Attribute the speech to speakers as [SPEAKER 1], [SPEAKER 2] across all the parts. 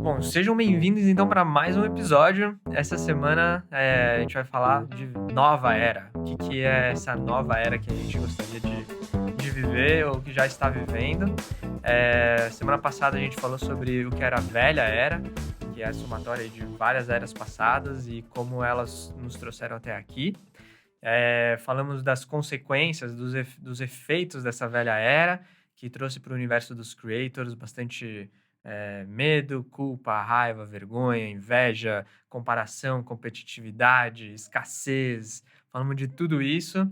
[SPEAKER 1] Bom, sejam bem-vindos então para mais um episódio. Essa semana a gente vai falar de nova era. O que, que é essa nova era que a gente gostaria de viver ou que já está vivendo. Semana passada a gente falou sobre o que era a velha era, que é a somatória de várias eras passadas e como elas nos trouxeram até aqui. Falamos das consequências, dos efeitos dessa velha era, que trouxe para o universo dos creators bastante medo, culpa, raiva, vergonha, inveja, comparação, competitividade, escassez. Falamos de tudo isso.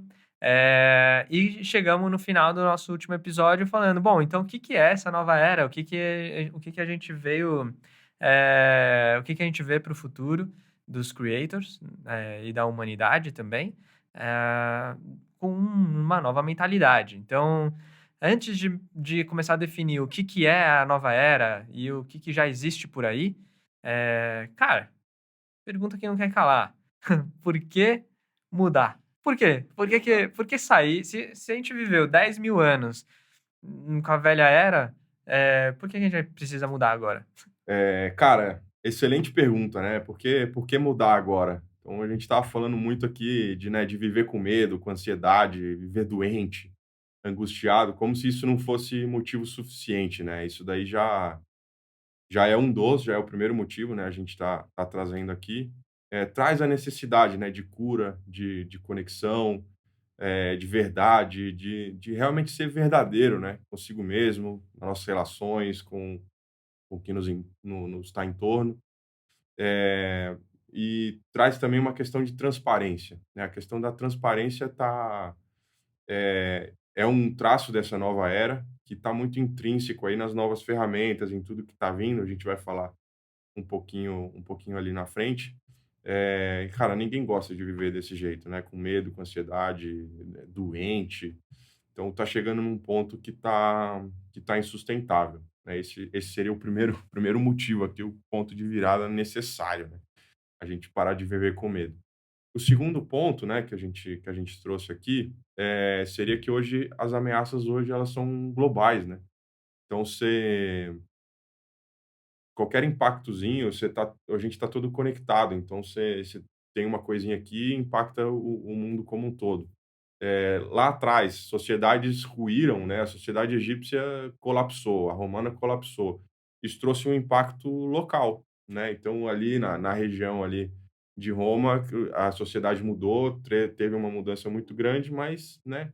[SPEAKER 1] E chegamos no final do nosso último episódio falando, bom, então o que que é essa nova era? O que que a gente veio, o que que a gente vê para o futuro dos creators, e da humanidade também, eh, com uma nova mentalidade. Então, antes de começar a definir o que que é a nova era e o que que já existe por aí, cara, pergunta que não quer calar. Por que mudar? Por quê? Por que sair? Se a gente viveu 10.000 anos com a velha era, por que a gente precisa mudar agora?
[SPEAKER 2] Cara, excelente pergunta, né? Por que mudar agora? Então, a gente estava falando muito aqui de, né, de viver com medo, com ansiedade, viver doente, angustiado, como se isso não fosse motivo suficiente, né? Isso daí já é um dos, já é o primeiro motivo, né? A gente tá trazendo aqui. Traz a necessidade, né, de cura, de conexão, de verdade, de realmente ser verdadeiro, né? Consigo mesmo, nas nossas relações, com o que nos está em torno. Eh, e traz também uma questão de transparência, né, a questão da transparência é um traço dessa nova era, que está muito intrínseco aí nas novas ferramentas, em tudo que está vindo, a gente vai falar um pouquinho ali na frente. Cara, ninguém gosta de viver desse jeito, né, com medo, com ansiedade, doente. Então tá chegando num ponto que tá insustentável, né, esse seria o primeiro primeiro motivo aqui, o ponto de virada necessário, né. A gente parar de viver com medo. O segundo ponto, né, que a gente trouxe aqui, seria que hoje as ameaças hoje elas são globais, né. Então você qualquer impactozinho, a gente está todo conectado, então você tem uma coisinha aqui, impacta o mundo como um todo. Lá atrás, sociedades ruíram, né, a sociedade egípcia colapsou, a romana colapsou. Isso trouxe um impacto local, né, então ali na região ali de Roma, que a sociedade mudou, teve uma mudança muito grande, mas, né,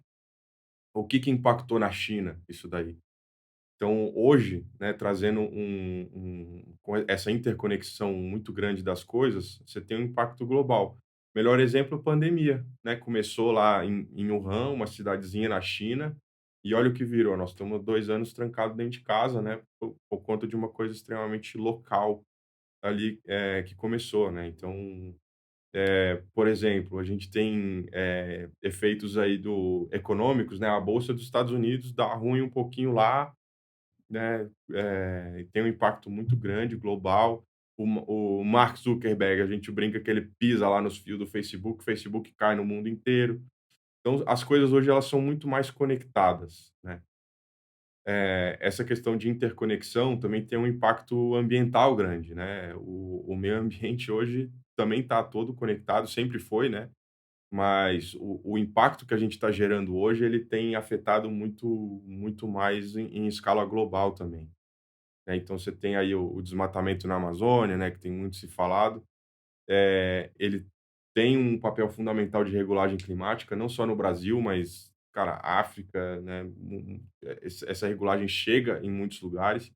[SPEAKER 2] o que que impactou na China isso daí? Então hoje, né, trazendo com essa interconexão muito grande das coisas, você tem um impacto global. Melhor exemplo, a pandemia, né, começou lá em Wuhan, uma cidadezinha na China, e olha o que virou, nós estamos 2 anos trancados dentro de casa, né, por conta de uma coisa extremamente local ali, que começou, né. Então, por exemplo, a gente tem, efeitos aí econômicos, né, a bolsa dos Estados Unidos dá ruim um pouquinho lá, né, tem um impacto muito grande global. O Mark Zuckerberg, a gente brinca que ele pisa lá nos fios do Facebook, o Facebook cai no mundo inteiro. Então as coisas hoje elas são muito mais conectadas, né. Essa questão de interconexão também tem um impacto ambiental grande, né. O meio ambiente hoje também está todo conectado, sempre foi, né, mas o impacto que a gente está gerando hoje, ele tem afetado muito mais em escala global também. Né, então você tem aí o desmatamento na Amazônia, né, que tem muito se falado, ele tem um papel fundamental de regulagem climática, não só no Brasil, mas, cara, África, né, essa regulagem chega em muitos lugares,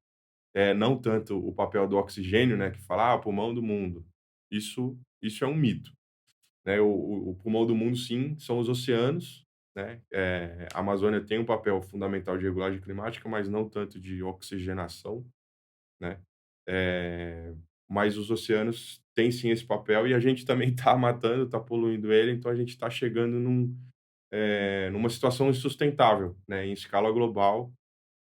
[SPEAKER 2] não tanto o papel do oxigênio, né, que fala: "Ah, pulmão do mundo", isso é um mito, né, o pulmão do mundo sim, são os oceanos, né, a Amazônia tem um papel fundamental de regulagem climática, mas não tanto de oxigenação, né. Eh, mas os oceanos têm sim esse papel e a gente também está matando, está poluindo ele, então a gente está chegando numa situação insustentável, né, em escala global.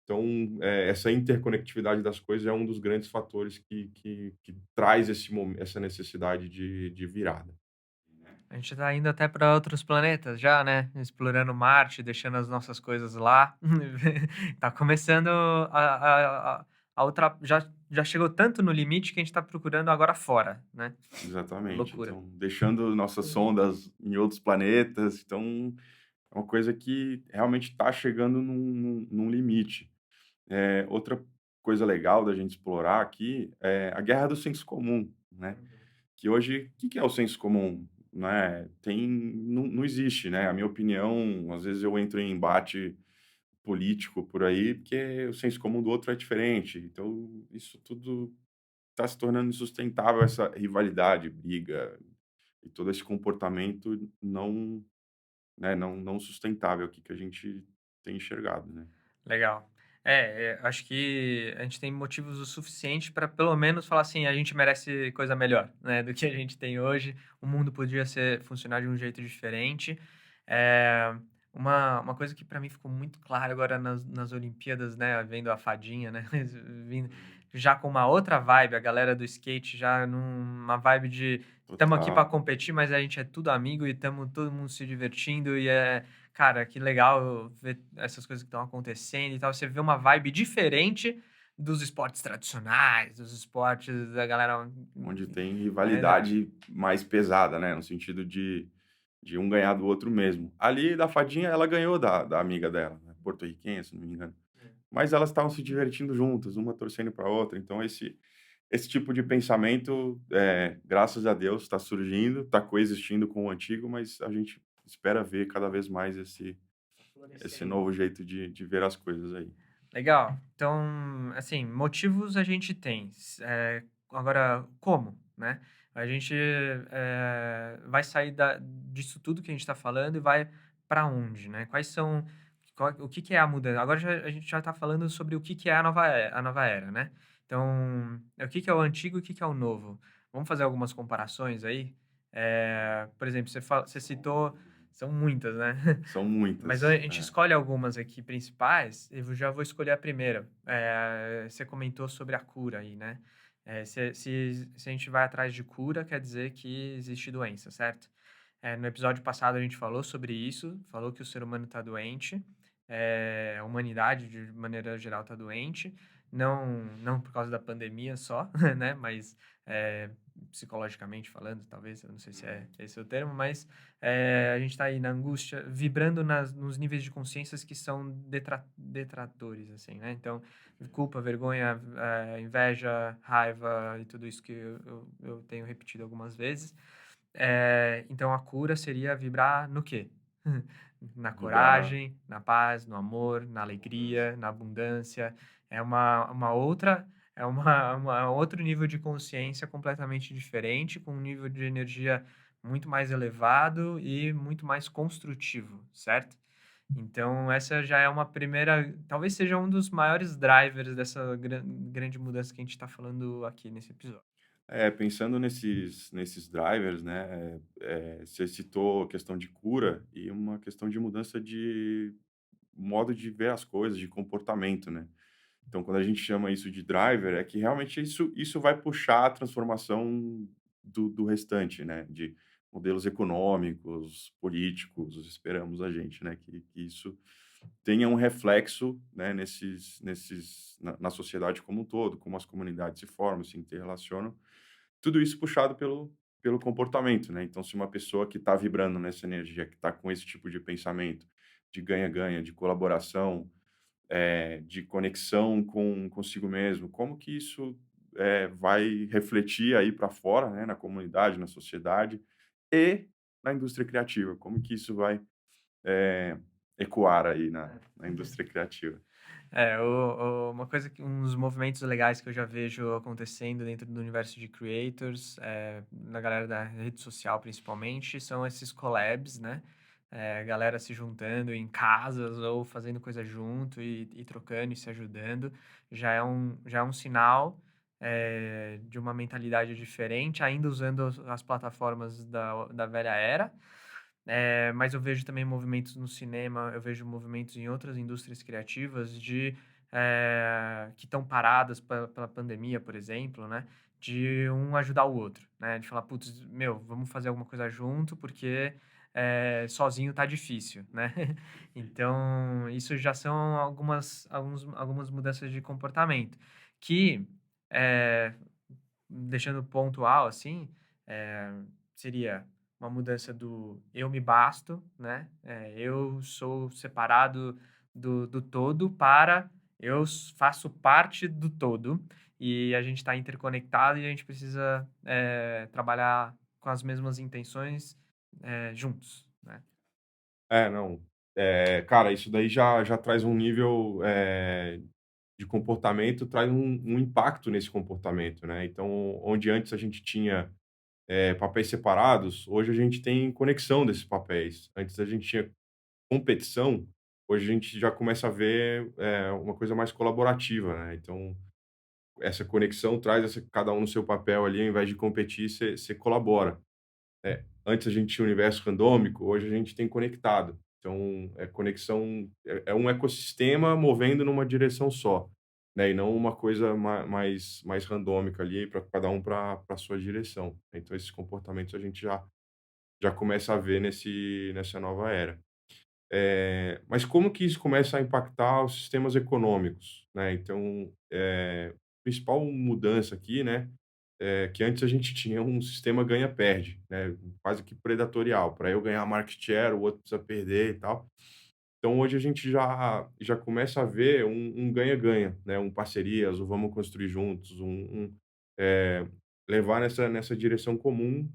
[SPEAKER 2] Então, essa interconectividade das coisas é um dos grandes fatores que traz essa necessidade de virada.
[SPEAKER 1] A gente tá indo até para outros planetas já, né, explorando Marte, deixando as nossas coisas lá. Tá começando a outra já chegou tanto no limite que a gente tá procurando agora fora, né?
[SPEAKER 2] Exatamente.
[SPEAKER 1] Loucura.
[SPEAKER 2] Então, deixando nossas sondas em outros planetas, então é uma coisa que realmente está chegando num limite. Outra coisa legal da gente explorar aqui é a guerra do senso comum, né? Que hoje, o que que é o senso comum? Né? Não existe, né? A minha opinião, às vezes eu entro em embate político por aí, porque o senso comum do outro é diferente. Então, isso tudo está se tornando insustentável, essa rivalidade, briga e todo esse comportamento não sustentável aqui que a gente tem enxergado, né.
[SPEAKER 1] Legal. Acho que a gente tem motivos o suficiente para pelo menos falar assim: "A gente merece coisa melhor, né, do que a gente tem hoje. O mundo podia funcionar de um jeito diferente". Eh, uma coisa que para mim ficou muito clara agora nas Olimpíadas, né, vendo a fadinha, né, vindo já com uma outra vibe, a galera do skate já numa vibe de: "Estamos aqui para
[SPEAKER 2] Total.
[SPEAKER 1] competir, mas a gente é tudo amigo e estamos todo mundo se divertindo", cara, que legal ver essas coisas que estão acontecendo e tal. Você vê uma vibe diferente dos esportes tradicionais, dos esportes da galera,
[SPEAKER 2] Onde tem
[SPEAKER 1] exato.
[SPEAKER 2] rivalidade mais pesada, né, no sentido de um ganhar do outro mesmo. Ali, da fadinha, ela ganhou da amiga dela, né, porto-riquenha, se não me engano. Mas elas estavam se divertindo juntas, uma torcendo para a outra, então esse tipo de pensamento, graças a Deus, está surgindo, está coexistindo com o antigo, mas a gente espera ver cada vez mais esse
[SPEAKER 1] Florescendo.
[SPEAKER 2] novo jeito de ver as coisas aí.
[SPEAKER 1] Legal. Então, assim, motivos a gente tem. Agora, como, né? A gente vai sair disso tudo que a gente está falando e vai para onde, né? O que que é a mudança? Agora a gente já está falando sobre o que que é a nova era, né? Então, o que que é o antigo e o que que é o novo? Vamos fazer algumas comparações aí? Por exemplo, você citou, são muitas, né?
[SPEAKER 2] São
[SPEAKER 1] Mas a
[SPEAKER 2] muitas.
[SPEAKER 1] gente escolhe algumas aqui principais, eu já vou escolher a primeira. Você comentou sobre a cura aí, né? Se a gente vai atrás de cura, quer dizer que existe doença, certo? No episódio passado a gente falou sobre isso, falou que o ser humano está doente, a humanidade de maneira geral está doente, não por causa da pandemia só, né? Mas psicologicamente falando, talvez, eu não sei se é esse o termo, mas a gente está aí na angústia, vibrando nos níveis de consciências que são detratores, assim, né? Então, culpa, vergonha, inveja, raiva e tudo isso que eu tenho repetido algumas vezes. Então, a cura seria vibrar no quê? Na
[SPEAKER 2] Vibrar
[SPEAKER 1] coragem, na paz, no amor, na alegria, na abundância. É uma outra, outro nível de consciência completamente diferente, com um nível de energia muito mais elevado e muito mais construtivo, certo? Então, essa já é uma primeira, talvez seja um dos maiores drivers dessa grande mudança que a gente está falando aqui nesse episódio.
[SPEAKER 2] pensando nesses drivers, né, você citou a questão de cura e uma questão de mudança de modo de ver as coisas, de comportamento, né. Então, quando a gente chama isso de driver, é que realmente isso vai puxar a transformação do restante, né, de modelos econômicos, políticos, esperamos a gente, né, que isso tenha um reflexo, né, na sociedade como um todo, como as comunidades se formam, se interrelacionam, tudo isso puxado pelo comportamento, né. Então, se uma pessoa que está vibrando nessa energia, que está com esse tipo de pensamento, de ganha-ganha, de colaboração, de conexão com consigo mesmo, como que isso, vai refletir aí para fora, né, na comunidade, na sociedade e na indústria criativa, como que isso vai, eh, ecoar aí na indústria criativa.
[SPEAKER 1] Uma coisa uns movimentos legais que eu já vejo acontecendo dentro do universo de creators, na galera da rede social principalmente, são esses collabs, né? Galera se juntando em casas ou fazendo coisa junto e trocando e se ajudando. Já é um sinal, de uma mentalidade diferente, ainda usando as plataformas da velha era, mas eu vejo também movimentos no cinema, eu vejo movimentos em outras indústrias criativas que estão paradas pela pandemia, por exemplo, né? De um ajudar o outro, né? De falar, putz, meu, vamos fazer alguma coisa junto, porque sozinho tá difícil, né? Então, isso já são algumas mudanças de comportamento que, eh, deixando pontual, assim, eh, seria uma mudança do "eu me basto", né, eu sou separado do todo para eu faço parte do todo, e a gente está interconectado e a gente precisa, trabalhar com as mesmas intenções, juntos, né.
[SPEAKER 2] Não, cara, isso daí já traz um nível, de comportamento, traz um impacto nesse comportamento, né. Então, onde antes a gente tinha, papéis separados, hoje a gente tem conexão desses papéis. Antes a gente tinha competição, hoje a gente já começa a ver, uma coisa mais colaborativa, né. Então, essa conexão traz essa cada um no seu papel ali, ao invés de competir, você colabora. Antes a gente tinha o universo randômico, hoje a gente tem conectado. Então, conexão é um ecossistema movendo numa direção só, né, e não uma coisa mais randômica ali para cada um para sua direção. Então esses comportamentos a gente já começa a ver nessa nova era. Mas como que isso começa a impactar os sistemas econômicos, né? Então, principal mudança aqui, né, é que antes a gente tinha um sistema ganha-perde, né, quase que predatorial. Para eu ganhar market share, o outro precisa perder e tal. Então hoje a gente já começa a ver um ganha-ganha, né, um parcerias, o vamos construir juntos, eh, levar nessa direção comum,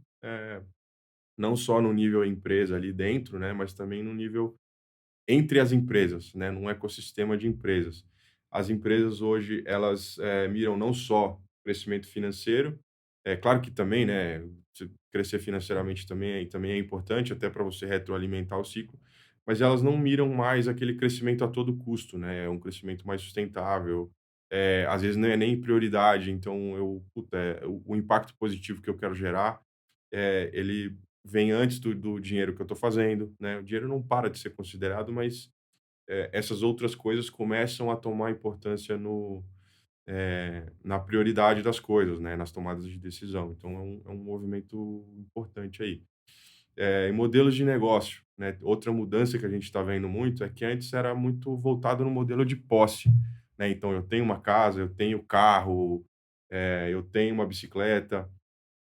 [SPEAKER 2] não só no nível empresa ali dentro, né, mas também no nível entre as empresas, né, num ecossistema de empresas. As empresas hoje, elas, miram não só crescimento financeiro, é claro que também, né, você crescer financeiramente também é importante, até para você retroalimentar o ciclo, mas elas não miram mais aquele crescimento a todo custo, né, é um crescimento mais sustentável, às vezes não é nem prioridade, então puta, o impacto positivo que eu quero gerar, ele vem antes do dinheiro que eu estou fazendo, né. O dinheiro não para de ser considerado, mas, essas outras coisas começam a tomar importância na prioridade das coisas, né, nas tomadas de decisão. Então é um movimento importante aí. Em modelos de negócio, né, outra mudança que a gente está vendo muito é que antes era muito voltado no modelo de posse, né. Então eu tenho uma casa, eu tenho carro, eu tenho uma bicicleta.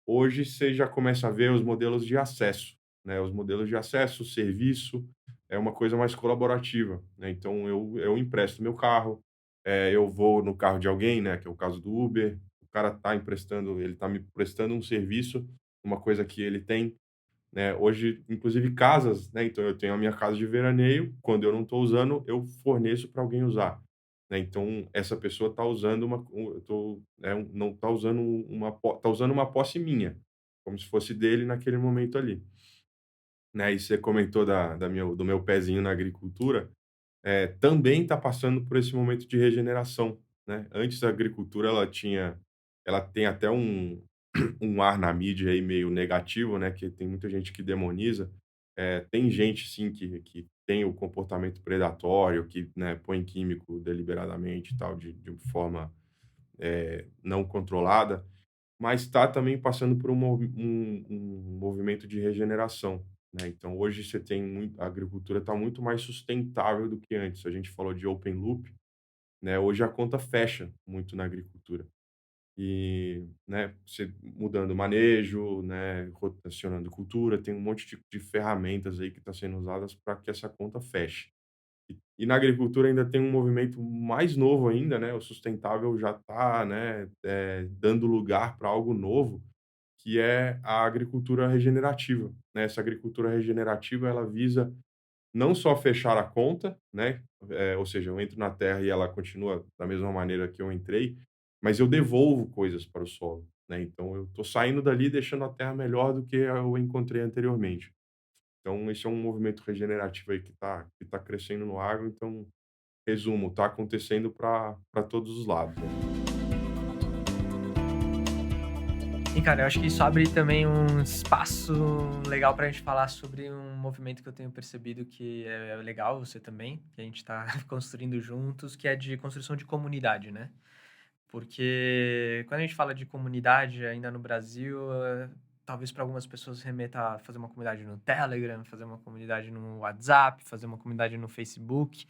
[SPEAKER 2] Hoje você já começa a ver os modelos de acesso, né, os modelos de acesso, serviço, é uma coisa mais colaborativa, né, então eu empresto meu carro, eu vou no carro de alguém, né, que é o caso do Uber, o cara ele está me prestando um serviço, uma coisa que ele tem, né. Hoje, inclusive casas, né, então eu tenho a minha casa de veraneio, quando eu não estou usando, eu forneço para alguém usar, né. Então essa pessoa está usando eu tô, né, não está usando tá usando uma posse minha, como se fosse dele naquele momento ali, né. E você comentou do meu pezinho na agricultura, também está passando por esse momento de regeneração, né. Antes a agricultura ela tem até um ar na mídia aí meio negativo, né, que tem muita gente que demoniza. Tem gente sim que tem o comportamento predatório, que, né, põe químico deliberadamente e tal, de forma, não controlada, mas está também passando por um movimento de regeneração, né. Então hoje você tem a agricultura está muito mais sustentável do que antes. A gente falou de open loop, né, hoje a conta fecha muito na agricultura. E, né, você mudando o manejo, né, rotacionando cultura, tem um monte de ferramentas aí que está sendo usadas para que essa conta feche. E na agricultura ainda tem um movimento mais novo ainda, né, o sustentável já está, né, dando lugar para algo novo, que é a agricultura regenerativa, né. Essa agricultura regenerativa, ela visa não só fechar a conta, né, ou seja, eu entro na terra e ela continua da mesma maneira que eu entrei, mas eu devolvo coisas para o solo, né, então eu estou saindo dali deixando a terra melhor do que eu encontrei anteriormente. Então esse é um movimento regenerativo aí que tá crescendo no agro, então, resumo, está acontecendo para todos os lados, né.
[SPEAKER 1] E, cara, eu acho que isso abre também um espaço legal pra gente falar sobre um movimento que eu tenho percebido que é legal, você também, que a gente tá construindo juntos, que é de construção de comunidade, né? Porque quando a gente fala de comunidade ainda no Brasil, talvez para algumas pessoas remeta a fazer uma comunidade no Telegram, fazer uma comunidade no WhatsApp, fazer uma comunidade no Facebook,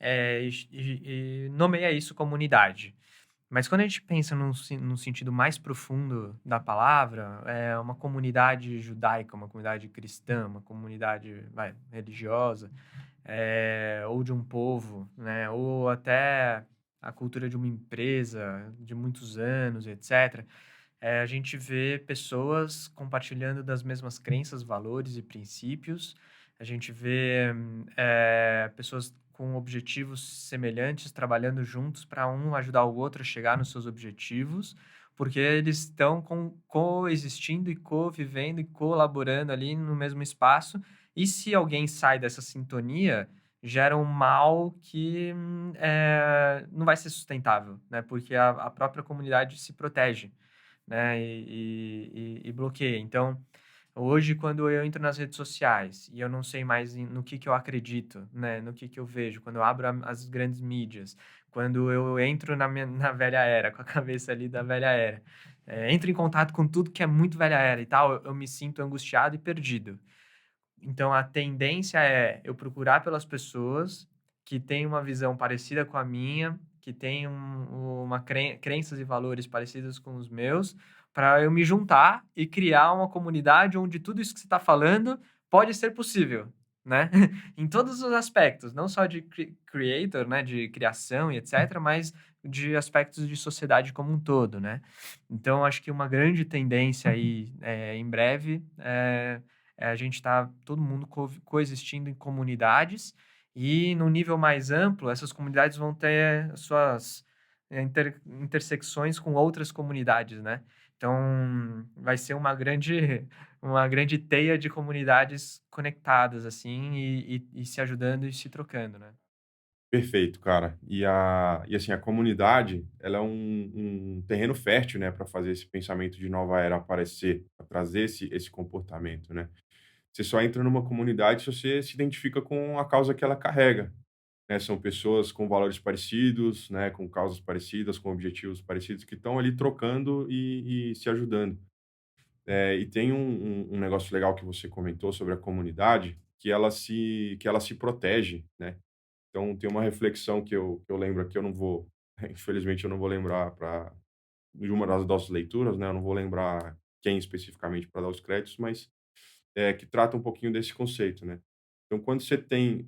[SPEAKER 1] e nomeia isso comunidade. Mas quando a gente pensa num sentido mais profundo da palavra, é uma comunidade judaica, uma comunidade cristã, uma comunidade, vai, religiosa, ou de um povo, né, ou até a cultura de uma empresa de muitos anos, etc. A gente vê pessoas compartilhando das mesmas crenças, valores e princípios. A gente vê pessoas com objetivos semelhantes, trabalhando juntos para um ajudar o outro a chegar nos seus objetivos, porque eles estão coexistindo e convivendo e colaborando ali no mesmo espaço. E se alguém sai dessa sintonia, gera um mal que não vai ser sustentável, né? Porque a própria comunidade se protege, né, e bloqueia. Então, hoje, quando eu entro nas redes sociais e eu não sei mais no que eu acredito, né, no que eu vejo, quando eu abro as grandes mídias, quando eu entro na velha era, com a cabeça ali da velha era, entro em contato com tudo que é muito velha era e tal, eu me sinto angustiado e perdido. Então, a tendência é eu procurar pelas pessoas que têm uma visão parecida com a minha, que têm uma crenças e valores parecidos com os meus, para eu me juntar e criar uma comunidade onde tudo isso que você está falando pode ser possível, né? Em todos os aspectos, não só de creator, né, de criação e etc., mas de aspectos de sociedade como um todo, né? Então, acho que uma grande tendência aí, em breve, a gente está todo mundo coexistindo em comunidades e no nível mais amplo, essas comunidades vão ter as suas intersecções com outras comunidades, né? Então, vai ser uma grande teia de comunidades conectadas, assim, e se ajudando e se trocando, né?
[SPEAKER 2] Perfeito, cara. E assim, a comunidade, ela é um terreno fértil, né, para fazer esse pensamento de nova era aparecer, para trazer esse comportamento, né. Você só entra numa comunidade se você se identifica com a causa que ela carrega, né. São pessoas com valores parecidos, né, com causas parecidas, com objetivos parecidos, que estão ali trocando e se ajudando. E tem um negócio legal que você comentou sobre a comunidade, que ela se protege, né. Então tem uma reflexão que eu lembro aqui, eu não vou infelizmente eu não vou lembrar para de uma das nossas leituras, né, eu não vou lembrar quem especificamente para dar os créditos, mas, que trata um pouquinho desse conceito, né. Então quando você tem,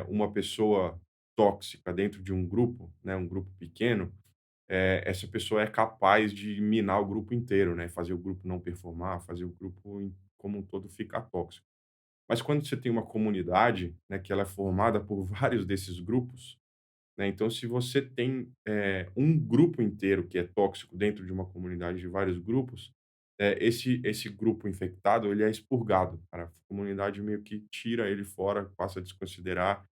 [SPEAKER 2] uma pessoa tóxica dentro de um grupo, né, um grupo pequeno, essa pessoa é capaz de minar o grupo inteiro, né, fazer o grupo não performar, fazer o grupo como um todo ficar tóxico. Mas quando você tem uma comunidade, né, que ela é formada por vários desses grupos, né, então se você tem, um grupo inteiro que é tóxico dentro de uma comunidade de vários grupos, esse grupo infectado, ele é expurgado, cara. A comunidade meio que tira ele fora, passa a desconsiderar.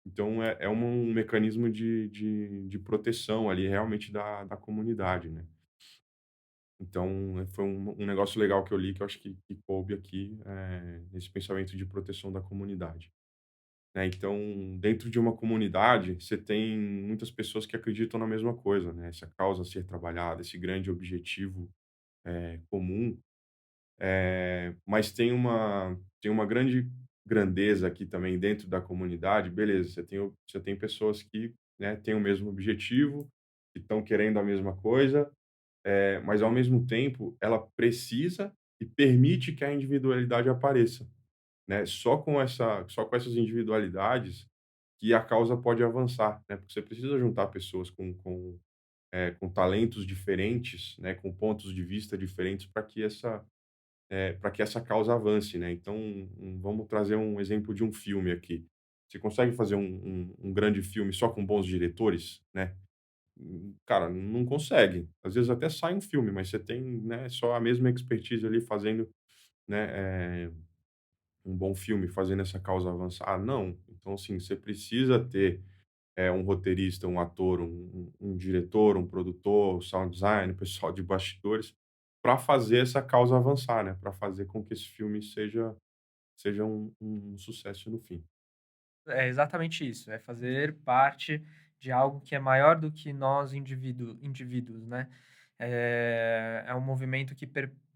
[SPEAKER 2] Então um mecanismo de proteção ali, realmente, da comunidade, né. Então, foi um negócio legal que eu li, que eu acho que coube aqui, nesse pensamento de proteção da comunidade, né. Então, dentro de uma comunidade, você tem muitas pessoas que acreditam na mesma coisa, né, essa causa a ser trabalhada, esse grande objetivo, comum, mas tem uma grande grandeza aqui também dentro da comunidade. Beleza, você tem pessoas que, né, têm o mesmo objetivo, que estão querendo a mesma coisa, mas ao mesmo tempo ela precisa e permite que a individualidade apareça, né. Só com essas individualidades que a causa pode avançar, né, porque você precisa juntar pessoas com talentos diferentes, né, com pontos de vista diferentes para que essa causa avance, né. Então, vamos trazer um exemplo de um filme aqui. Você consegue fazer um grande filme só com bons diretores, né? Cara, não consegue. Às vezes até sai um filme, mas você tem, né, só a mesma expertise ali fazendo, né, um bom filme, fazendo essa causa avançar. Ah, não. Então, assim, você precisa ter, um roteirista, um ator, um diretor, um produtor, um sound design, pessoal de bastidores, para fazer essa causa avançar, né, para fazer com que esse filme seja um sucesso no fim.
[SPEAKER 1] É exatamente isso, é fazer parte de algo que é maior do que nós indivíduos, né. É um movimento que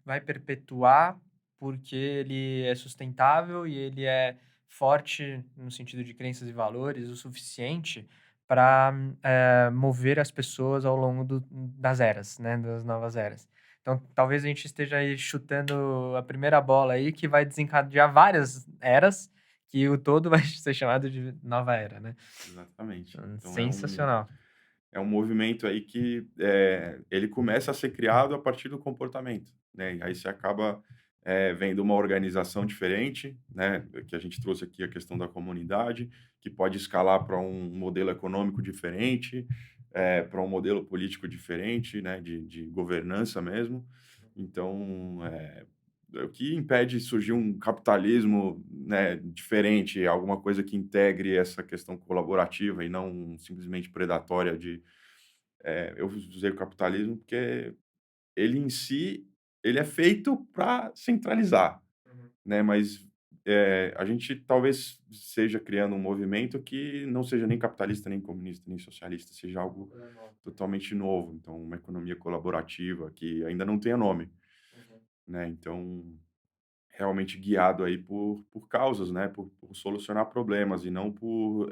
[SPEAKER 1] vai perpetuar, porque ele é sustentável e ele é forte no sentido de crenças e valores o suficiente para mover as pessoas ao longo das eras, né? Das novas eras. Então, talvez a gente esteja aí chutando a primeira bola aí que vai desencadear várias eras, que o todo vai ser chamado de nova era, né?
[SPEAKER 2] Exatamente. Então
[SPEAKER 1] Sensacional.
[SPEAKER 2] é um movimento aí que ele começa a ser criado a partir do comportamento, né? E aí você acaba vendo uma organização diferente, né? Que a gente trouxe aqui a questão da comunidade, que pode escalar para um modelo econômico diferente, para um modelo político diferente, né? De governança mesmo. Então, o que impede surgir um capitalismo, né, diferente, alguma coisa que integre essa questão colaborativa e não simplesmente predatória de eu usei o capitalismo porque ele em si, ele é feito para centralizar,
[SPEAKER 1] Uhum.
[SPEAKER 2] né, mas, a gente talvez seja criando um movimento que não seja nem capitalista, nem comunista, nem socialista, seja
[SPEAKER 1] Uma
[SPEAKER 2] algo
[SPEAKER 1] coisa nova.
[SPEAKER 2] totalmente novo, então uma economia colaborativa que ainda não tenha nome,
[SPEAKER 1] Uhum.
[SPEAKER 2] né, então realmente guiado aí por causas, né, por solucionar problemas e não por,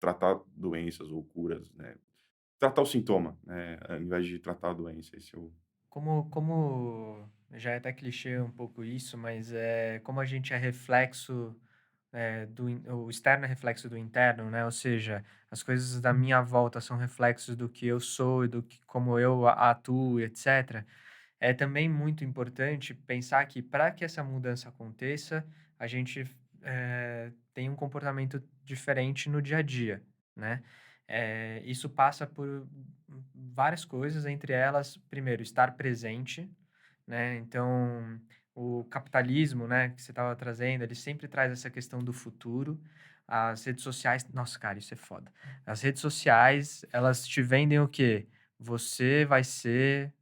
[SPEAKER 2] tratar doenças ou curas, né. Tratar o sintoma, né, ao invés de tratar a doença, esse é o
[SPEAKER 1] Como já é até clichê um pouco isso, mas como a gente é reflexo o externo é reflexo do interno, né? Ou seja, as coisas da minha volta são reflexos do que eu sou e do que como eu atuo, etc. É também muito importante pensar que para que essa mudança aconteça, a gente tem um comportamento diferente no dia a dia, né? Isso passa por várias coisas, entre elas, primeiro, estar presente, né? Então, o capitalismo, né, que você estava trazendo, ele sempre traz essa questão do futuro. As redes sociais, nossa, cara, isso é foda. As redes sociais, elas te vendem o quê? Você vai ser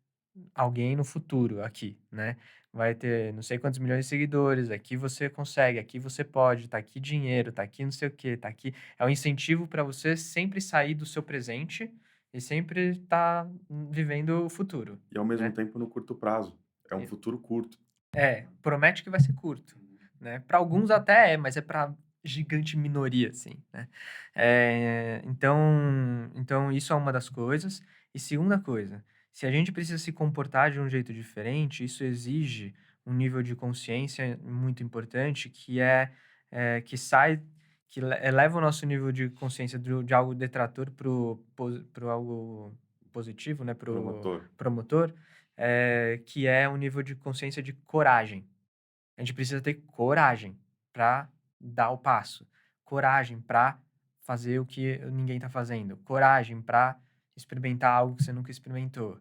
[SPEAKER 1] alguém no futuro aqui, né? Vai ter não sei quantos milhões de seguidores, aqui você consegue, aqui você pode, tá aqui dinheiro, tá aqui não sei o quê, tá aqui. É um incentivo para você sempre sair do seu presente e sempre estar vivendo o futuro,
[SPEAKER 2] e ao mesmo
[SPEAKER 1] né?
[SPEAKER 2] tempo no curto prazo, é um
[SPEAKER 1] E-
[SPEAKER 2] futuro curto.
[SPEAKER 1] promete que vai ser curto, né? Para alguns até mas é para gigante minoria, assim, né? Então isso é uma das coisas. E segunda coisa, se a gente precisa se comportar de um jeito diferente, isso exige um nível de consciência muito importante, que sai, eleva o nosso nível de consciência de algo detrator pro algo positivo, né? Pro
[SPEAKER 2] Promotor.
[SPEAKER 1] promotor, que é um nível de consciência de coragem. A gente precisa ter coragem para dar o passo, coragem para fazer o que ninguém está fazendo, coragem para experimentar algo que você nunca experimentou,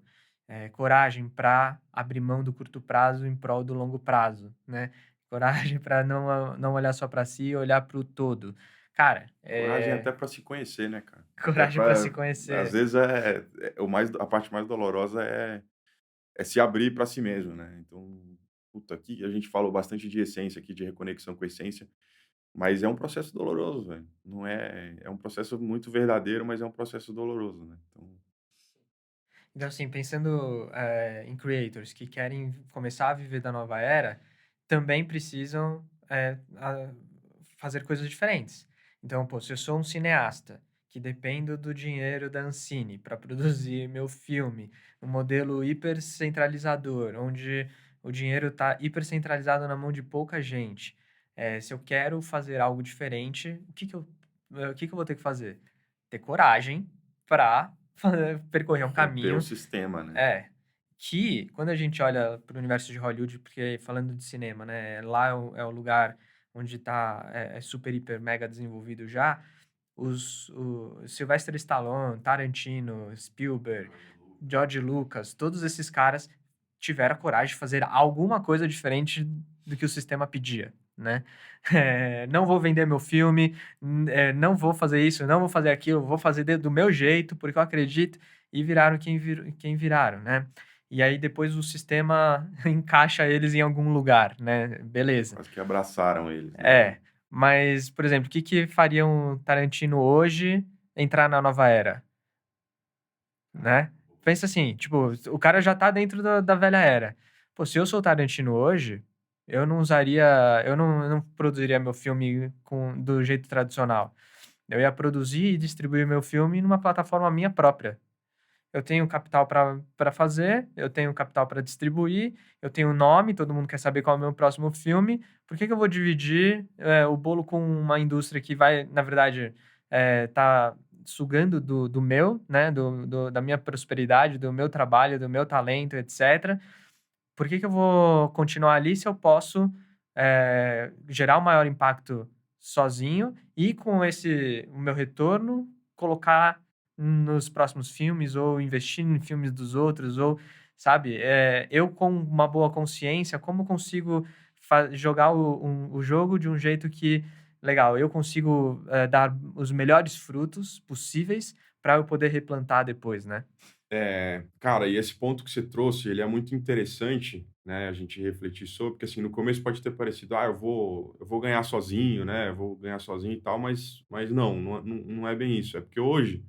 [SPEAKER 1] coragem para abrir mão do curto prazo em prol do longo prazo, né? Coragem para não olhar só para si e olhar para o todo. Cara,
[SPEAKER 2] Coragem até para se conhecer, né, cara. Até
[SPEAKER 1] coragem para se
[SPEAKER 2] para às
[SPEAKER 1] conhecer.
[SPEAKER 2] vezes a parte mais dolorosa é se abrir para si mesmo, né. Então, puta, aqui a gente falou bastante de essência aqui, de reconexão com a essência, mas é um processo doloroso, velho. Não é um processo muito verdadeiro, mas é um processo doloroso, né. Então
[SPEAKER 1] Então, assim, pensando em creators que querem começar a viver da nova era, também precisam fazer coisas diferentes. Então, pô, se eu sou um cineasta que dependo do dinheiro da Ancine para produzir meu filme, um modelo hipercentralizador, onde o dinheiro está hipercentralizado na mão de pouca gente, se eu quero fazer algo diferente, o que que eu vou ter que fazer? Ter coragem para percorrer um
[SPEAKER 2] romper o
[SPEAKER 1] caminho
[SPEAKER 2] sistema, né.
[SPEAKER 1] é, que quando a gente olha para o universo de Hollywood, porque falando de cinema, né, lá é o lugar onde tá, é super, hiper, mega desenvolvido já, o Sylvester Stallone, Tarantino, Spielberg, George Lucas, todos esses caras tiveram a coragem de fazer alguma coisa diferente do que o sistema pedia, né. Não vou vender meu filme, não vou fazer isso, não vou fazer aquilo, vou fazer do meu jeito, porque eu acredito, e viraram quem viraram, né. E aí depois o sistema encaixa eles em algum lugar, né, beleza.
[SPEAKER 2] Quase que abraçaram eles, né.
[SPEAKER 1] Mas, por exemplo, o que que faria um Tarantino hoje entrar na nova era, né? Pensa assim, tipo, o cara já tá dentro da velha era. Pô, se eu sou o Tarantino hoje, eu não produziria meu filme do jeito tradicional. Eu ia produzir e distribuir meu filme numa plataforma minha própria. Eu tenho capital para fazer, eu tenho capital para distribuir, eu tenho nome, todo mundo quer saber qual é o meu próximo filme. Por que que eu vou dividir o bolo com uma indústria que vai, na verdade, tá sugando do meu, né, da minha prosperidade, do meu trabalho, do meu talento, etc. Por que que eu vou continuar ali se eu posso gerar o maior impacto sozinho e com o meu retorno colocar nos próximos filmes ou investir em filmes dos outros ou, sabe, eu com uma boa consciência, como consigo jogar o jogo de um jeito que, legal, eu consigo dar os melhores frutos possíveis para eu poder replantar depois, né?
[SPEAKER 2] Cara, e esse ponto que você trouxe, ele é muito interessante, né, a gente refletir sobre, porque assim, no começo pode ter parecido, eu vou ganhar sozinho, né, eu vou ganhar sozinho e tal, mas não é bem isso. É porque hoje,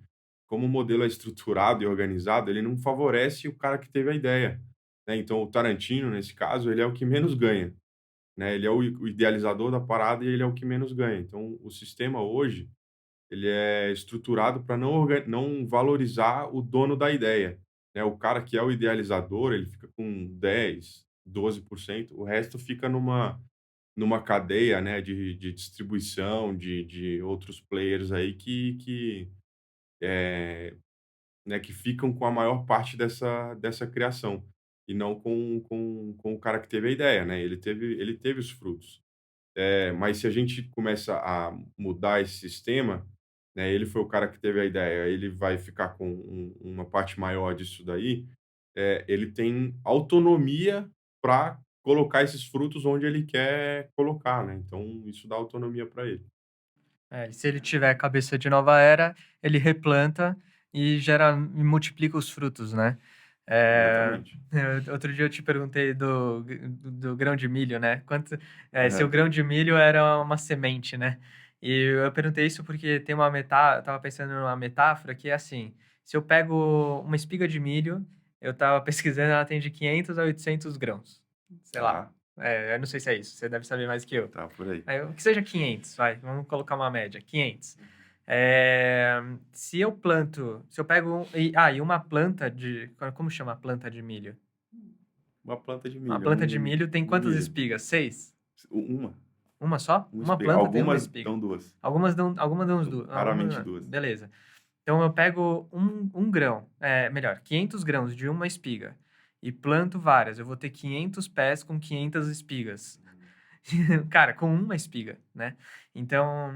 [SPEAKER 2] como o modelo é estruturado e organizado, ele não favorece o cara que teve a ideia, né? Então, o Tarantino, nesse caso, ele é o que menos ganha, né? Ele é o idealizador da parada e ele é o que menos ganha. Então, o sistema hoje, ele é estruturado para não valorizar o dono da ideia, né. O cara que é o idealizador, ele fica com 10, 12%, o resto fica numa cadeia, né, de distribuição de outros players aí eh, que ficam com a maior parte dessa criação, e não com o cara que teve a ideia, né, ele teve os frutos. Mas se a gente começa a mudar esse sistema, né, ele foi o cara que teve a ideia, ele vai ficar com uma parte maior disso daí, ele tem autonomia para colocar esses frutos onde ele quer colocar, né, então isso dá autonomia para ele.
[SPEAKER 1] É, e se ele tiver cabeça de nova era, ele replanta e multiplica os frutos, né? Eh,
[SPEAKER 2] Exatamente.
[SPEAKER 1] outro dia eu te perguntei do grão de milho, né? Se o
[SPEAKER 2] Aham.
[SPEAKER 1] grão de milho era uma semente, né? E eu perguntei isso porque tem uma metáfora, eu tava pensando numa metáfora que é assim, se eu pego uma espiga de milho, eu tava pesquisando, ela tem de 500 a 800 grãos, sei lá.
[SPEAKER 2] Tá,
[SPEAKER 1] Eu não sei se é isso, você deve saber mais que eu.
[SPEAKER 2] tá por aí.
[SPEAKER 1] Que seja 500, vai, vamos colocar uma média, 500. Eh, se eu pego e uma planta como chama a planta de milho?
[SPEAKER 2] Uma planta de
[SPEAKER 1] Uma
[SPEAKER 2] milho, é
[SPEAKER 1] planta de milho tem
[SPEAKER 2] um
[SPEAKER 1] quantas
[SPEAKER 2] milho.
[SPEAKER 1] espigas? 6?
[SPEAKER 2] Uma,
[SPEAKER 1] Uma só?
[SPEAKER 2] uma
[SPEAKER 1] Uma
[SPEAKER 2] espiga.
[SPEAKER 1] planta tem uma
[SPEAKER 2] Algumas
[SPEAKER 1] espiga.
[SPEAKER 2] dão 2,
[SPEAKER 1] Algumas dão
[SPEAKER 2] raramente 2.
[SPEAKER 1] beleza. Então eu pego um grão, melhor, 500 grãos de uma espiga e planto várias, eu vou ter 500 pés com 500 espigas. Cara, com uma espiga, né? Então,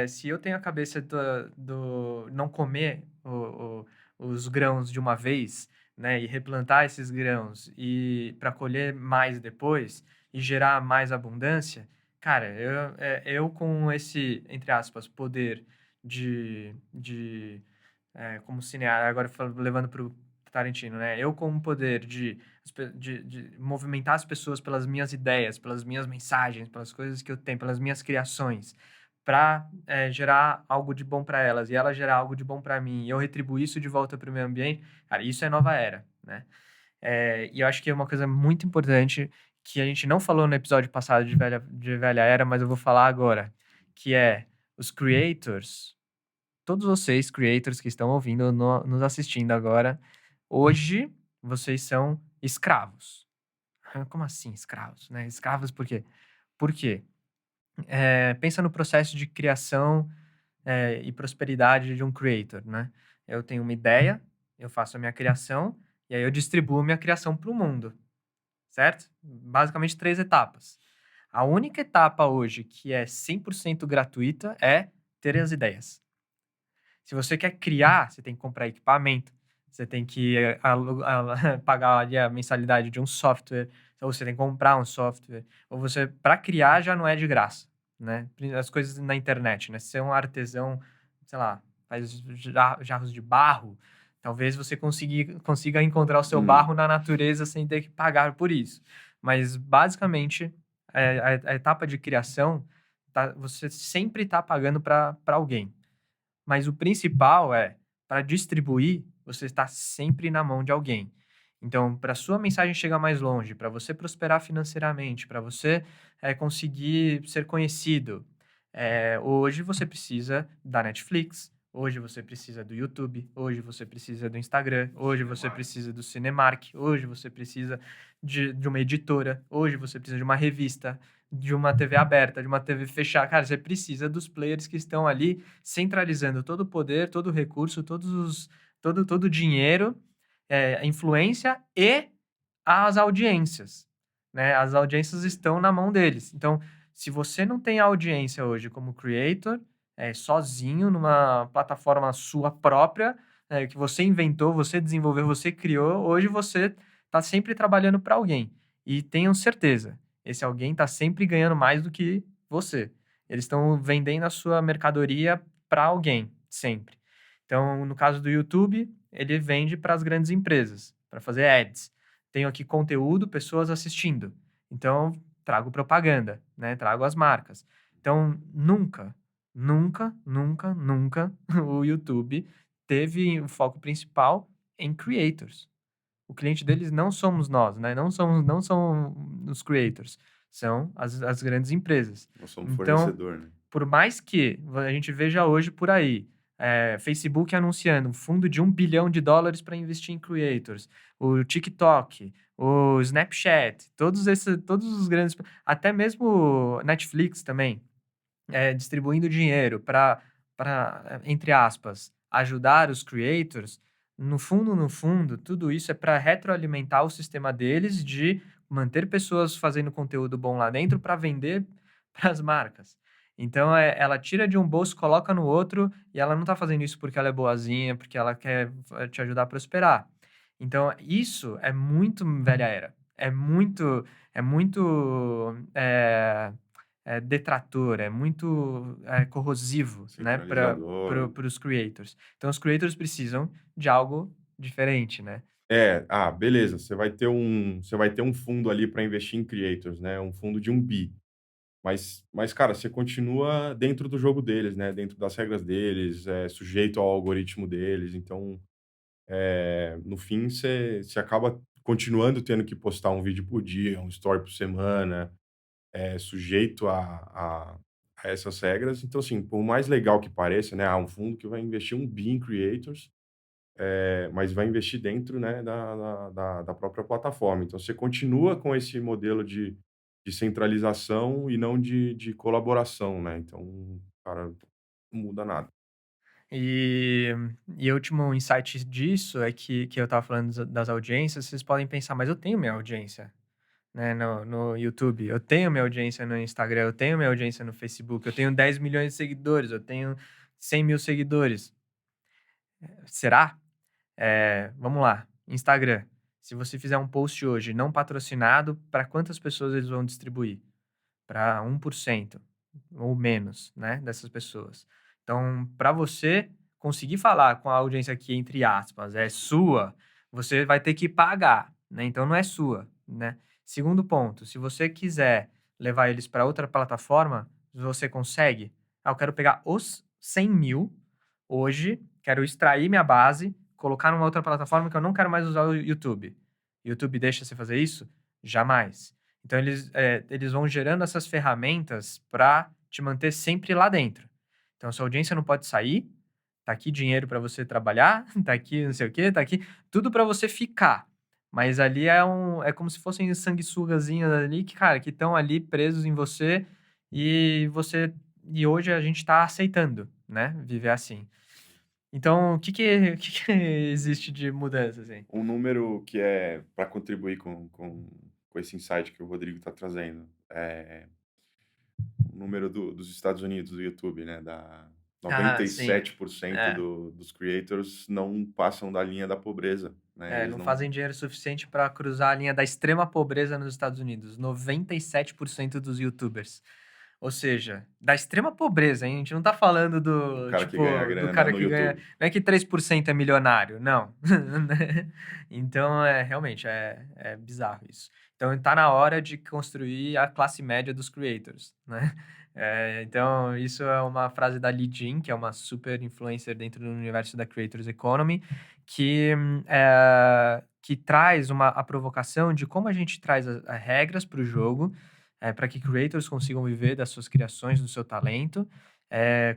[SPEAKER 1] se eu tenho a cabeça do não comer os grãos de uma vez, né? E replantar esses grãos e para colher mais depois e gerar mais abundância, cara, eu com esse, entre aspas, poder como cineasta, agora levando para o Tarantino, né? Eu com o poder de movimentar as pessoas pelas minhas ideias, pelas minhas mensagens, pelas coisas que eu tenho, pelas minhas criações, para gerar algo de bom para elas e elas gerar algo de bom para mim e eu retribuir isso de volta para o meio ambiente, cara, isso é nova era, né? E eu acho que é uma coisa muito importante que a gente não falou no episódio passado de velha era, mas eu vou falar agora, que é os creators, todos vocês, creators que estão ouvindo, nos assistindo agora, hoje vocês são escravos. Como assim escravos, né? Escravos por quê? Por quê? Pensa no processo de criação, e prosperidade de um creator, né? Eu tenho uma ideia, eu faço a minha criação, e aí eu distribuo minha criação para o mundo, certo? Basicamente 3 etapas. A única etapa hoje que é 100% gratuita é ter as ideias. Se você quer criar, você tem que comprar equipamento, você tem que pagar ali a mensalidade de um software, ou você tem que comprar um software, ou você, para criar, já não é de graça, né? As coisas na internet, né? Se você é um artesão, sei lá, faz jarros de barro, talvez você consiga encontrar o seu
[SPEAKER 2] Hum.
[SPEAKER 1] barro na natureza sem ter que pagar por isso. Mas, basicamente, a etapa de criação, você sempre está pagando para alguém. Mas o principal é, para distribuir, você está sempre na mão de alguém. Então, para sua mensagem chegar mais longe, para você prosperar financeiramente, para você conseguir ser conhecido, Hoje você precisa da Netflix, hoje você precisa do YouTube, hoje você precisa do Instagram, hoje você
[SPEAKER 2] Cinemark.
[SPEAKER 1] precisa do Cinemark, hoje você precisa de uma editora, hoje você precisa de uma revista, de uma TV aberta, de uma TV fechada. Cara, você precisa dos players que estão ali centralizando todo o poder, todo o recurso, todo o dinheiro, influência e as audiências, né? As audiências estão na mão deles. Então, se você não tem audiência hoje como creator, sozinho, numa plataforma sua própria, que você inventou, você desenvolveu, você criou, hoje você está sempre trabalhando para alguém. E tenham certeza, esse alguém está sempre ganhando mais do que você. Eles estão vendendo a sua mercadoria para alguém, sempre. Então, no caso do YouTube, ele vende para as grandes empresas, para fazer ads. Tenho aqui conteúdo, pessoas assistindo. Então, trago propaganda, né? Trago as marcas. Então, nunca, nunca, nunca, nunca o YouTube teve o foco principal em creators. O cliente deles não somos nós, né? Não são os creators, são as grandes empresas.
[SPEAKER 2] Nós somos
[SPEAKER 1] Então,
[SPEAKER 2] fornecedor, né?
[SPEAKER 1] por mais que a gente veja hoje por aí, Facebook anunciando um fundo de $1 bilhão para investir em creators, o TikTok, o Snapchat, todos os grandes, até mesmo Netflix também, distribuindo dinheiro para, entre aspas, ajudar os creators, no fundo, tudo isso é para retroalimentar o sistema deles de manter pessoas fazendo conteúdo bom lá dentro para vender para as marcas. Então, ela tira de um bolso, coloca no outro, e ela não está fazendo isso porque ela é boazinha, porque ela quer te ajudar a prosperar. Então, isso é muito velha era. É muito detrator, é muito corrosivo, né, para
[SPEAKER 2] Centralizador.
[SPEAKER 1] os creators. Então, os creators precisam de algo diferente, né?
[SPEAKER 2] Beleza, você vai ter um fundo ali para investir em creators, né, um fundo de 1 bi. Mas, cara, você continua dentro do jogo deles, né, dentro das regras deles, sujeito ao algoritmo deles. Então, no fim, você acaba continuando tendo que postar um vídeo por dia, um story por semana, sujeito a essas regras. Então, assim, por mais legal que pareça, né, um fundo que vai investir 1 bi em creators, mas vai investir dentro, né, da própria plataforma. Então, você continua com esse modelo de centralização e não de colaboração, né? Então, cara, não muda nada.
[SPEAKER 1] E, e o último insight disso é que eu estava falando das audiências, vocês podem pensar, mas eu tenho minha audiência, né, no YouTube, eu tenho minha audiência no Instagram, eu tenho minha audiência no Facebook, eu tenho 10 milhões de seguidores, eu tenho 100 mil seguidores. Será? Vamos lá, Instagram. Se você fizer um post hoje não patrocinado, para quantas pessoas eles vão distribuir? Para 1% ou menos, né, dessas pessoas. Então, para você conseguir falar com a audiência que, entre aspas, é sua, você vai ter que pagar, né? Então não é sua, né? Segundo ponto, se você quiser levar eles para outra plataforma, você consegue. Eu quero pegar os 100 mil hoje, quero extrair minha base, colocar numa outra plataforma que eu não quero mais usar o YouTube. YouTube deixa você fazer isso? Jamais. Então, eles vão gerando essas ferramentas para te manter sempre lá dentro. Então, a sua audiência não pode sair, tá aqui dinheiro para você trabalhar, tá aqui não sei o quê, tá aqui tudo para você ficar. Mas ali é como se fossem sanguessugazinhas ali que, cara, que estão ali presos em você e hoje a gente tá aceitando, né, viver assim. Então, o que existe de mudança, assim?
[SPEAKER 2] Um número que é para contribuir com esse insight que o Rodrigo está trazendo, o número dos Estados Unidos, do YouTube, né, da
[SPEAKER 1] Ah, sim.
[SPEAKER 2] 97%
[SPEAKER 1] É.
[SPEAKER 2] dos creators não passam da linha da pobreza, né? Eles
[SPEAKER 1] Não
[SPEAKER 2] não.
[SPEAKER 1] fazem dinheiro suficiente para cruzar a linha da extrema pobreza nos Estados Unidos. 97% dos YouTubers. Ou seja, da extrema pobreza, hein? A gente não tá falando
[SPEAKER 2] O
[SPEAKER 1] do,
[SPEAKER 2] cara que ganha
[SPEAKER 1] tipo, do
[SPEAKER 2] grana
[SPEAKER 1] cara
[SPEAKER 2] no
[SPEAKER 1] que ganha.
[SPEAKER 2] YouTube.
[SPEAKER 1] Não é que 3% é milionário, não. Então, realmente, é bizarro isso. Então, tá na hora de construir a classe média dos creators, né? Então, isso é uma frase da Li Jin, que é uma super influencer dentro do universo da Creators Economy, que traz a provocação de como a gente traz as regras para o jogo, para que creators consigam viver das suas criações, do seu talento,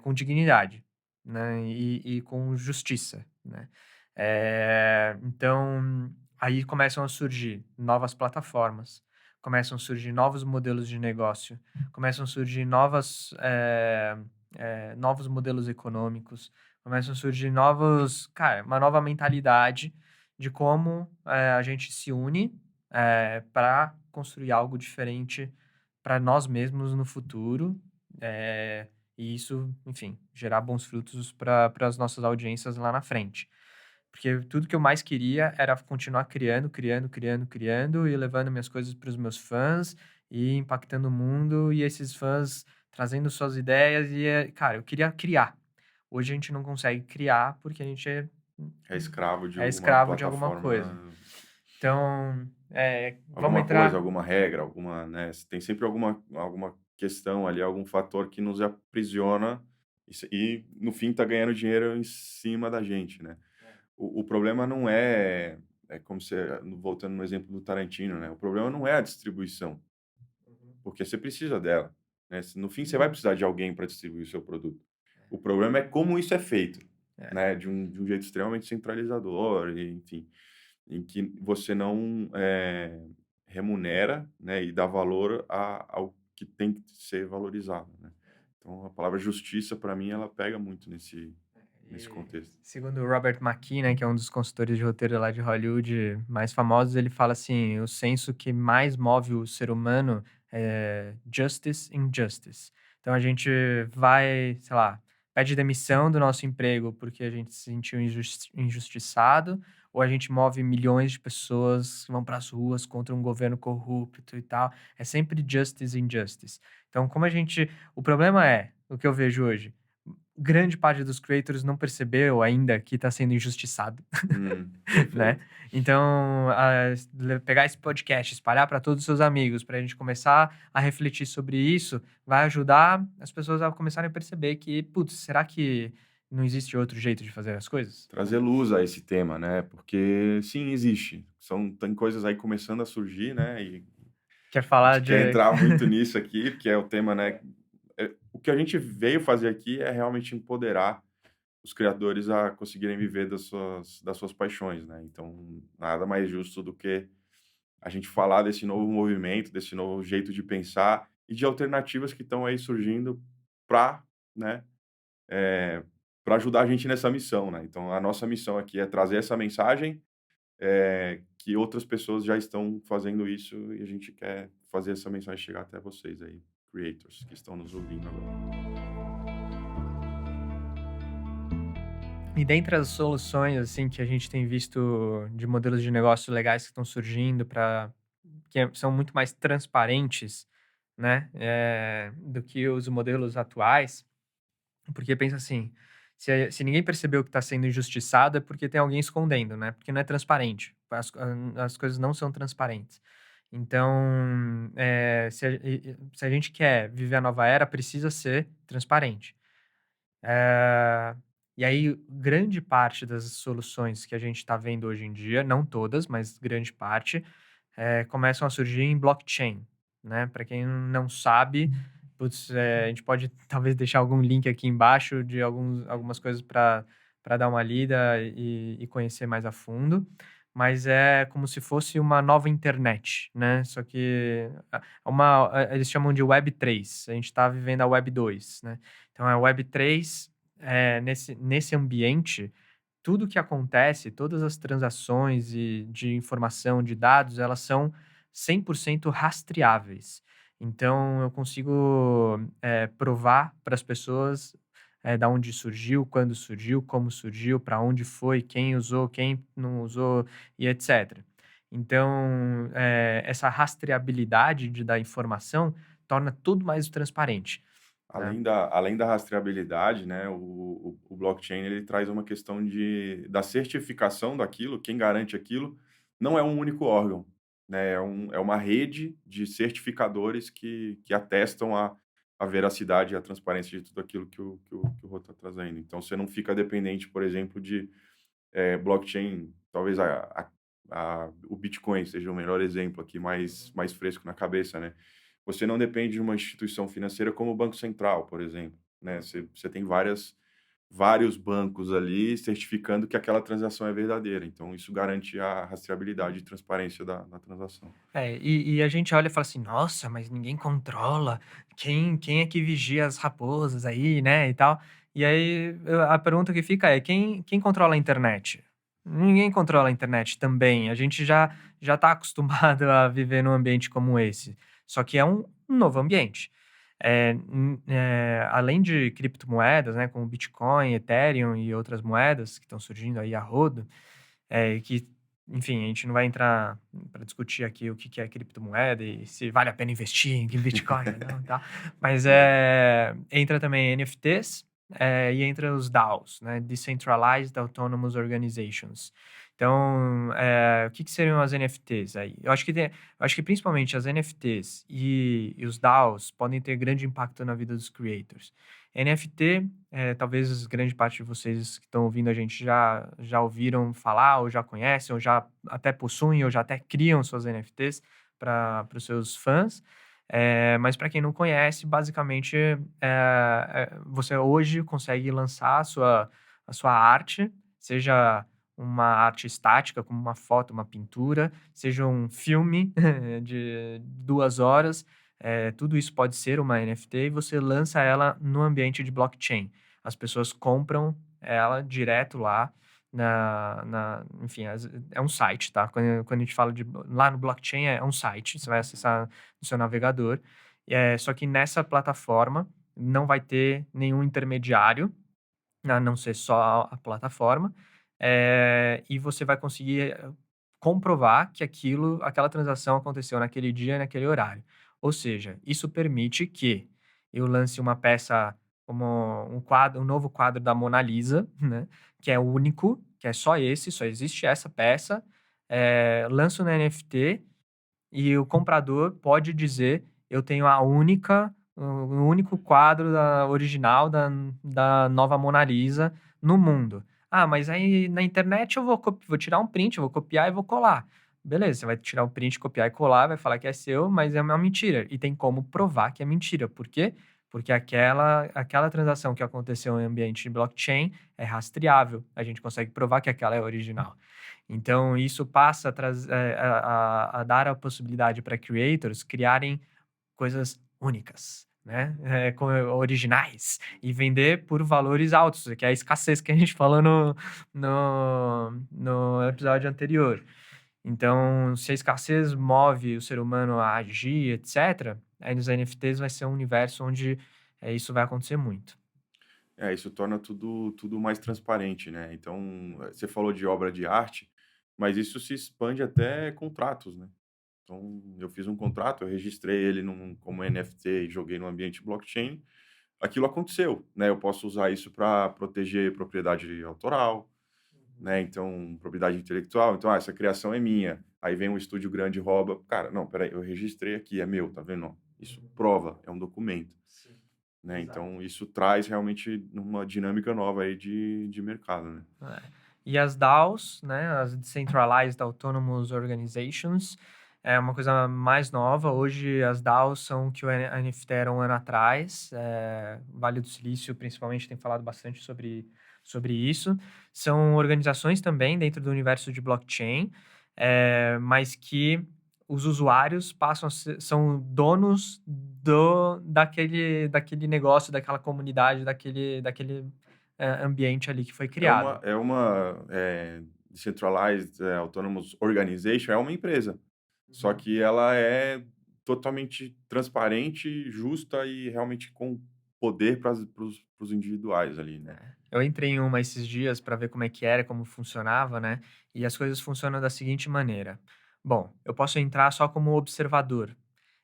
[SPEAKER 1] com dignidade, né, e com justiça, né. Então, aí começam a surgir novas plataformas, começam a surgir novos modelos de negócio, começam a surgir novos modelos econômicos, começam a surgir uma nova mentalidade de como, a gente se une, para construir algo diferente para nós mesmos no futuro, e isso, enfim, gerar bons frutos para as nossas audiências lá na frente. Porque tudo que eu mais queria era continuar criando, criando, criando, criando e levando minhas coisas para os meus fãs e impactando o mundo e esses fãs trazendo suas ideias cara, eu queria criar. Hoje a gente não consegue criar porque a gente
[SPEAKER 2] É escravo de
[SPEAKER 1] é
[SPEAKER 2] alguma
[SPEAKER 1] escravo de alguma coisa.
[SPEAKER 2] plataforma,
[SPEAKER 1] Então, vamos
[SPEAKER 2] alguma coisa,
[SPEAKER 1] entrar.
[SPEAKER 2] alguma regra, alguma, né, tem sempre alguma questão ali, algum fator que nos aprisiona e no fim tá ganhando dinheiro em cima da gente, né. O problema não é como você voltando no exemplo do Tarantino, né, o problema não é a distribuição,
[SPEAKER 1] Uhum.
[SPEAKER 2] porque você precisa dela, né, no fim você vai
[SPEAKER 1] Uhum.
[SPEAKER 2] precisar de alguém para distribuir o seu produto. O problema é como isso é feito,
[SPEAKER 1] É.
[SPEAKER 2] né, de um jeito extremamente centralizador e enfim, em que você não, remunera, né, e dá valor ao que tem que ser valorizado, né. Então a palavra justiça para mim ela pega muito nesse
[SPEAKER 1] E
[SPEAKER 2] contexto.
[SPEAKER 1] segundo o Robert McKee, né, que é um dos consultores de roteiro lá de Hollywood mais famosos, ele fala assim: o senso que mais move o ser humano é justice, injustice. Então a gente vai, sei lá, pede demissão do nosso emprego porque a gente se sentiu injustiçado, ou a gente move milhões de pessoas que vão para as ruas contra um governo corrupto e tal. É sempre justice, injustice. Então, o problema é, o que eu vejo hoje, grande parte dos creators não percebeu ainda que está sendo injustiçado, né.
[SPEAKER 2] Perfeito.
[SPEAKER 1] Então, pegar esse podcast, espalhar para todos os seus amigos, para a gente começar a refletir sobre isso, vai ajudar as pessoas a começarem a perceber que: "Putz, será que não existe outro jeito de fazer as coisas?", né.
[SPEAKER 2] Trazer luz a esse tema, né, porque sim, existe. Tem coisas aí começando a surgir, né, e
[SPEAKER 1] Quer
[SPEAKER 2] a
[SPEAKER 1] falar
[SPEAKER 2] gente quer
[SPEAKER 1] de
[SPEAKER 2] entrar muito nisso aqui, que é o tema, né, o que a gente veio fazer aqui é realmente empoderar os criadores a conseguirem viver das suas paixões, né, então nada mais justo do que a gente falar desse novo movimento, desse novo jeito de pensar e de alternativas que estão aí surgindo para, né, pra ajudar a gente nessa missão, né. Então a nossa missão aqui é trazer essa mensagem, que outras pessoas já estão fazendo isso e a gente quer fazer essa mensagem chegar até vocês aí, creators que estão nos ouvindo agora.
[SPEAKER 1] E dentre as soluções, assim, que a gente tem visto de modelos de negócio legais que estão surgindo são muito mais transparentes, né, do que os modelos atuais, porque pensa assim, se ninguém percebeu que está sendo injustiçado é porque tem alguém escondendo, né, porque não é transparente, as coisas não são transparentes. Então, se a gente quer viver a nova era, precisa ser transparente. Eh, e aí, grande parte das soluções que a gente está vendo hoje em dia, não todas, mas grande parte, começam a surgir em blockchain, né? Para quem não sabe, putz, a gente pode talvez deixar algum link aqui embaixo de algumas coisas para dar uma lida e conhecer mais a fundo. Mas é como se fosse uma nova internet, né? Só que eles chamam de Web 3. A gente está vivendo a Web 2, né? Então, a Web 3, nesse ambiente, tudo que acontece, todas as transações de informação, de dados, elas são 100% rastreáveis. Então, eu consigo, provar para as pessoas, da onde surgiu, quando surgiu, como surgiu, para onde foi, quem usou, quem não usou e etc. Então, essa rastreabilidade da informação torna tudo mais transparente, né.
[SPEAKER 2] Além da rastreabilidade, né, o blockchain ele traz uma questão da certificação daquilo, quem garante aquilo, não é um único órgão, né, é uma rede de certificadores que atestam a veracidade e a transparência de tudo aquilo que o Rô está trazendo. Então você não fica dependente, por exemplo, de, blockchain, talvez o Bitcoin seja o melhor exemplo aqui, mais fresco na cabeça, né. você não depende de uma instituição financeira como o Banco Central, por exemplo, né? Você tem vários bancos ali certificando que aquela transação é verdadeira. Então, isso garante a rastreabilidade e transparência da transação.
[SPEAKER 1] E a gente olha e fala assim: "Nossa, mas ninguém controla, quem é que vigia as raposas aí, né, e tal?". E aí, a pergunta que fica é: quem controla a internet? Ninguém controla a internet também, a gente já tá acostumado a viver num ambiente como esse, só que é um novo ambiente. Além de criptomoedas, né, como Bitcoin, Ethereum e outras moedas que estão surgindo aí a rodo, que, enfim, a gente não vai entrar para discutir aqui o que que é criptomoeda e se vale a pena investir em Bitcoin ou não, tá? Mas entra também NFTs, e entra os DAOs, né? Decentralized Autonomous Organizations. Então, o que que seriam as NFTs aí? Eu acho que principalmente as NFTs e os DAOs podem ter grande impacto na vida dos creators. NFT, talvez grande parte de vocês que estão ouvindo a gente já ouviram falar, ou já conhecem, ou já até possuem, ou já até criam suas NFTs para os seus fãs. Mas para quem não conhece, basicamente, você hoje consegue lançar a sua arte, seja uma arte estática, como uma foto, uma pintura, seja um filme de 2 horas, tudo isso pode ser uma NFT e você lança ela no ambiente de blockchain. As pessoas compram ela direto lá enfim, é um site, tá? Quando a gente fala lá no blockchain, é um site, você vai acessar no seu navegador. Só que nessa plataforma não vai ter nenhum intermediário, a não ser só a plataforma, e você vai conseguir comprovar que aquela transação aconteceu naquele dia, naquele horário. Ou seja, isso permite que eu lance uma peça como um novo quadro da Mona Lisa, né, que é único, que é só esse, só existe essa peça, lanço no NFT e o comprador pode dizer: "Eu tenho o único quadro original da nova Mona Lisa no mundo". "Ah, mas aí na internet eu vou tirar um print, eu vou copiar e vou colar". Beleza, você vai tirar o print, copiar e colar, vai falar que é seu, mas é uma mentira. E tem como provar que é mentira. Por quê? Porque aquela transação que aconteceu em ambiente de blockchain é rastreável. A gente consegue provar que aquela é original. Então, isso passa a dar a possibilidade para creators criarem coisas únicas, né? Originais, e vender por valores altos, que é a escassez que a gente falou no episódio anterior. Então, se a escassez move o ser humano a agir, etc., aí nos NFTs vai ser um universo onde isso vai acontecer muito.
[SPEAKER 2] Isso torna tudo mais transparente, né. Então, você falou de obra de arte, mas isso se expande até contratos, né. Então, eu fiz um contrato, eu registrei ele como NFT e joguei no ambiente blockchain, aquilo aconteceu, né, eu posso usar isso para proteger propriedade autoral, né, então propriedade intelectual, então, essa criação é minha, aí vem um estúdio grande e rouba, cara, não, espera aí, eu registrei aqui, é meu, tá vendo, ó, isso
[SPEAKER 1] Uhum.
[SPEAKER 2] prova, é um documento,
[SPEAKER 1] Sim,
[SPEAKER 2] né,
[SPEAKER 1] exato.
[SPEAKER 2] então isso traz realmente uma dinâmica nova aí de mercado, né.
[SPEAKER 1] É. E as DAOs, né, as Decentralized Autonomous Organizations, é uma coisa mais nova. Hoje as DAOs são o que o NFT era um ano atrás. Vale do Silício, principalmente, tem falado bastante sobre isso. São organizações também dentro do universo de blockchain, mas que os usuários são donos daquele negócio, daquela comunidade, daquele ambiente ali que foi criado.
[SPEAKER 2] Decentralized, Autonomous Organization é uma empresa, só
[SPEAKER 1] Uhum.
[SPEAKER 2] que ela é totalmente transparente, justa e realmente com poder para os individuais ali, né.
[SPEAKER 1] Eu entrei em uma esses dias para ver como é que era, como funcionava, né? E as coisas funcionam da seguinte maneira. Bom, eu posso entrar só como observador.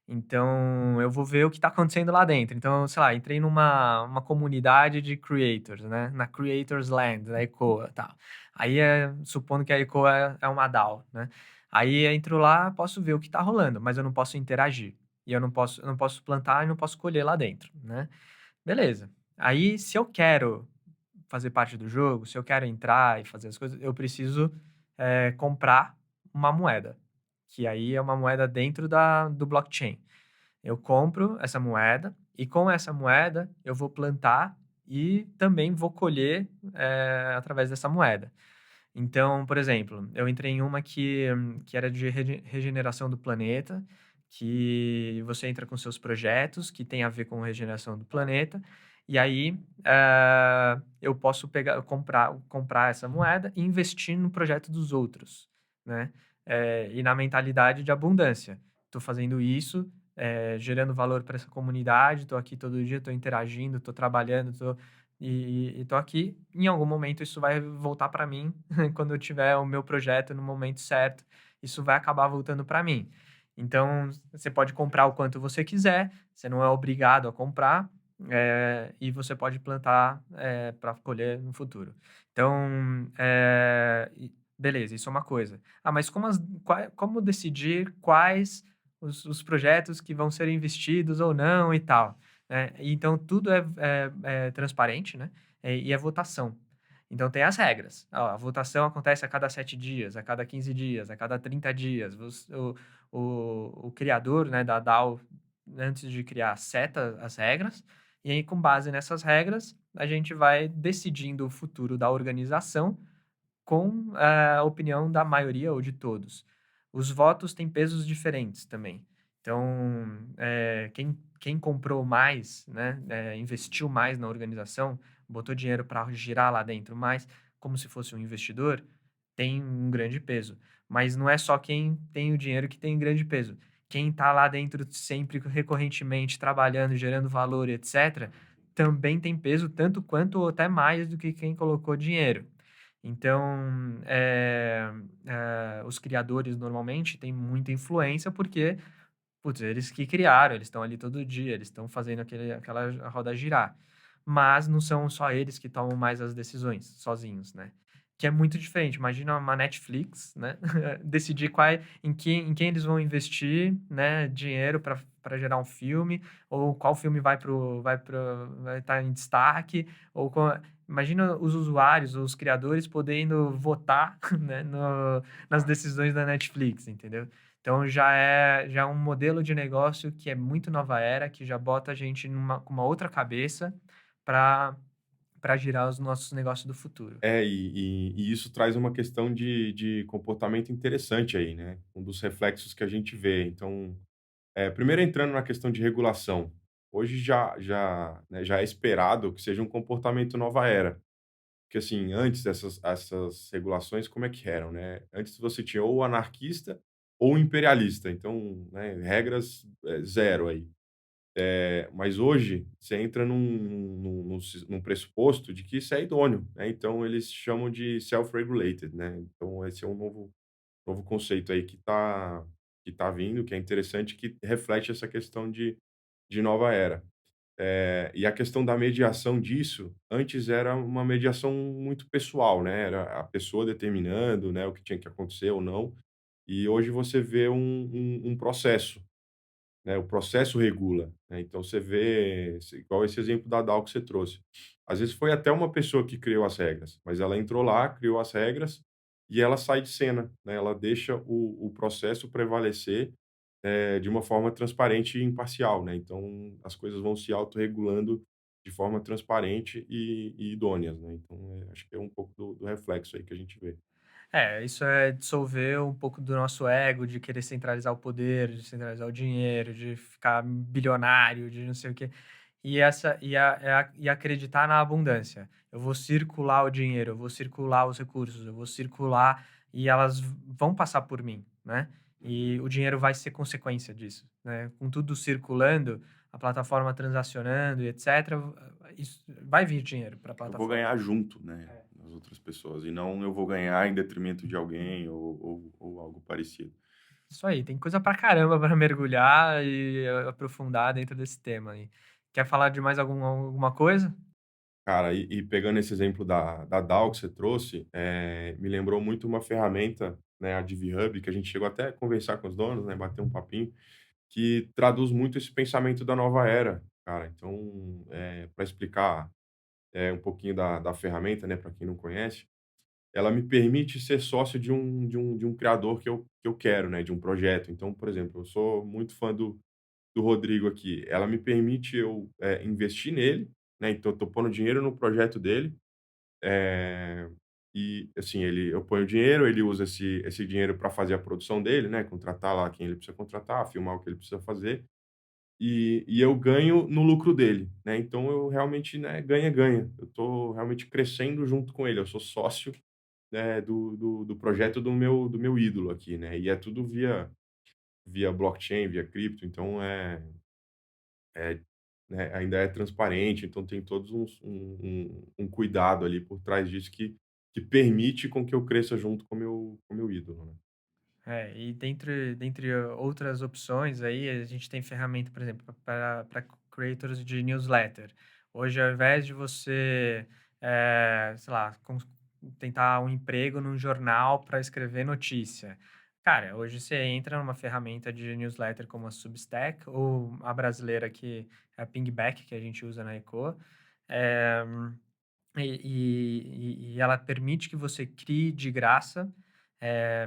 [SPEAKER 1] Então, eu vou ver o que está acontecendo lá dentro. Então, sei lá, entrei numa uma comunidade de creators, né? Na Creators Land, da Ecoa, e tal. Aí, supondo que a Ecoa é uma DAO, né? Aí, eu entro lá, posso ver o que está rolando, mas eu não posso interagir. E eu não posso plantar e não posso colher lá dentro, né? Beleza. Aí, se eu quero fazer parte do jogo, se eu quero entrar e fazer as coisas, eu preciso, comprar uma moeda, que aí é uma moeda dentro do blockchain. Eu compro essa moeda e com essa moeda eu vou plantar e também vou colher, através dessa moeda. Então, por exemplo, eu entrei em uma que era de regeneração do planeta, que você entra com seus projetos que tem a ver com regeneração do planeta, e aí, eu posso comprar essa moeda e investir no projeto dos outros, né. E na mentalidade de abundância. Estou fazendo isso, gerando valor para essa comunidade, estou aqui todo dia, estou interagindo, estou trabalhando, tô aqui, em algum momento isso vai voltar para mim, quando eu tiver o meu projeto no momento certo, isso vai acabar voltando para mim. Então, você pode comprar o quanto você quiser, você não é obrigado a comprar, e você pode plantar, para colher no futuro. Então, beleza, isso é uma coisa. Ah, mas como decidir quais os projetos que vão ser investidos ou não e tal? Então tudo é transparente, né, e é votação. Então tem as regras. Ó, a votação acontece a cada 7 dias, a cada 15 dias, a cada 30 dias. O criador, né, da DAO, antes de criar, seta as regras, e aí com base nessas regras, a gente vai decidindo o futuro da organização com a opinião da maioria ou de todos. Os votos têm pesos diferentes também. Então, quem comprou mais, né, investiu mais na organização, botou dinheiro para girar lá dentro mais, como se fosse um investidor, tem um grande peso. Mas não é só quem tem o dinheiro que tem grande peso. Quem está lá dentro sempre, recorrentemente, trabalhando, gerando valor, etc., também tem peso tanto quanto ou até mais do que quem colocou dinheiro. Então, os criadores normalmente têm muita influência porque, putz, eles que criaram, eles estão ali todo dia, eles estão fazendo aquela roda girar. Mas não são só eles que tomam mais as decisões, sozinhos, né? Que é muito diferente. Imagina uma Netflix, né? Decidir em quem eles vão investir, né, dinheiro para gerar um filme, ou qual filme vai estar em destaque, ou imagina os usuários, os criadores podendo votar, né, nas decisões da Netflix, entendeu? Então já é um modelo de negócio que é muito nova era, que já bota a gente com uma outra cabeça para girar os nossos negócios do futuro.
[SPEAKER 2] E isso traz uma questão de comportamento interessante aí, né, um dos reflexos que a gente vê. Então, primeiro entrando na questão de regulação, hoje né, já é esperado que seja um comportamento nova era. Porque, assim, antes essas regulações como é que eram, né? Antes você tinha ou o anarquista ou o imperialista, então, né, regras, 0 aí. Mas hoje você entra num pressuposto de que isso é idôneo, né, então eles chamam de self-regulated, né, então esse é um novo conceito aí que tá vindo, que é interessante, que reflete essa questão de nova era. E a questão da mediação disso, antes era uma mediação muito pessoal, né, era a pessoa determinando, né, o que tinha que acontecer ou não, e hoje você vê um processo, né, o processo regula, né, então você vê igual esse exemplo da DAO que você trouxe. Às vezes foi até uma pessoa que criou as regras, mas ela entrou lá, criou as regras e ela sai de cena, né, ela deixa o processo prevalecer, de uma forma transparente e imparcial, né, então as coisas vão se autorregulando de forma transparente e idôneas, né, então, acho que é um pouco do reflexo aí que a gente vê.
[SPEAKER 1] Isso é dissolver um pouco do nosso ego, de querer centralizar o poder, de centralizar o dinheiro, de ficar bilionário, de não sei o quê. E acreditar na abundância. Eu vou circular o dinheiro, eu vou circular os recursos, eu vou circular e elas vão passar por mim, né? E o dinheiro vai ser consequência disso, né? Com tudo circulando, a plataforma transacionando e etc, isso vai vir dinheiro para a
[SPEAKER 2] Eu vou
[SPEAKER 1] plataforma.
[SPEAKER 2] ganhar junto, né,
[SPEAKER 1] É.
[SPEAKER 2] das outras pessoas, e não eu vou ganhar em detrimento de alguém ou algo parecido.
[SPEAKER 1] Isso aí, tem coisa pra caramba pra mergulhar e aprofundar dentro desse tema aí. Quer falar de mais alguma coisa?
[SPEAKER 2] Cara, e pegando esse exemplo da DAO que você trouxe, me lembrou muito uma ferramenta, né, a DivHub, que a gente chegou até a conversar com os donos, né, bater um papinho, que traduz muito esse pensamento da nova era, cara. Então, para explicar, um pouquinho da ferramenta, né, para quem não conhece, ela me permite ser sócio de um criador que eu quero, né, de um projeto. Então, por exemplo, eu sou muito fã do Rodrigo aqui, ela me permite eu, investir nele, né, então eu tô pondo dinheiro no projeto dele, eh, e assim, eu ponho dinheiro, ele usa esse dinheiro para fazer a produção dele, né, contratar lá quem ele precisa contratar, filmar o que ele precisa fazer, e eu ganho no lucro dele, né, então eu realmente, né, ganha-ganha. Eu tô realmente crescendo junto com ele, eu sou sócio, né, do projeto do meu ídolo aqui, né, e é tudo via blockchain, via cripto, então é, né, ainda é transparente, então tem todos um cuidado ali por trás disso que permite com que eu cresça junto com meu ídolo, né.
[SPEAKER 1] E dentre outras opções aí, a gente tem ferramenta, por exemplo, para creators de newsletter. Hoje, ao invés de você, sei lá, tentar um emprego num jornal para escrever notícia, cara, hoje você entra numa ferramenta de newsletter como a Substack ou a brasileira que é a Pingback, que a gente usa na Ecoa. Eh e ela permite que você crie de graça,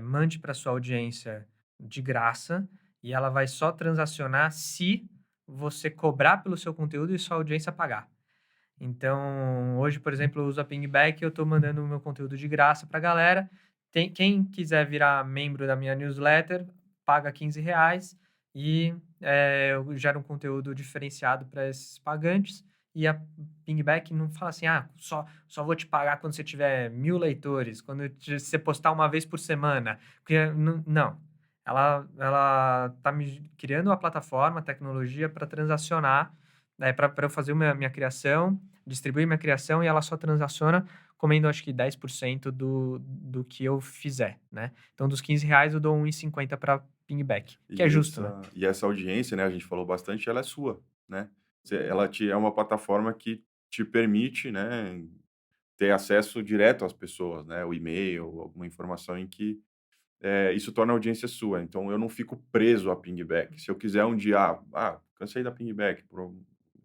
[SPEAKER 1] mande para sua audiência de graça, e ela vai só transacionar se você cobrar pelo seu conteúdo e sua audiência pagar. Então, hoje, por exemplo, eu uso a Pingback e eu estou mandando o meu conteúdo de graça para a galera. Quem quiser virar membro da minha newsletter, paga R$ 15 e eu gero um conteúdo diferenciado para esses pagantes. E a Pingback não fala assim, só vou te pagar quando você tiver 1.000 leitores, quando você postar uma vez por semana. Porque, não. Ela tá me criando uma plataforma, tecnologia para transacionar, para eu fazer minha criação, distribuir minha criação e ela só transaciona comendo acho que 10% do que eu fizer, né? Então dos R$ 15 eu dou 1,50 para Pingback, que é
[SPEAKER 2] E
[SPEAKER 1] justo, né?
[SPEAKER 2] essa audiência, né, a gente falou bastante, ela é sua, né. É uma plataforma que te permite, né, ter acesso direto às pessoas, né, o e-mail, alguma informação em que, isso torna a audiência sua, então eu não fico preso a Pingback. Se eu quiser um dia, cansei da Pingback por